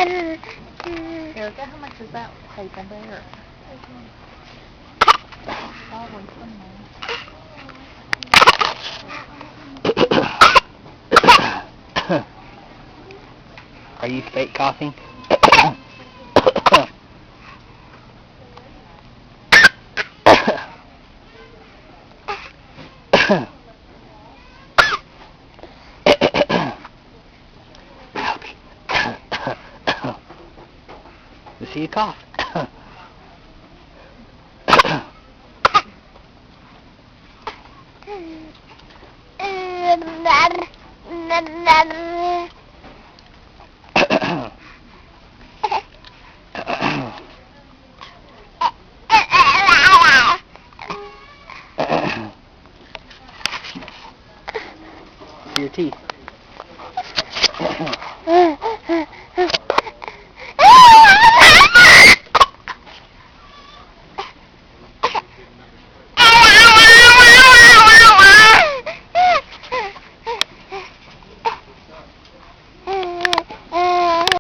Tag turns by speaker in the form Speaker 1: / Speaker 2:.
Speaker 1: Erica, how much is that table there? Probably somewhere.
Speaker 2: Are you fake coughing? You see you cough. See your teeth.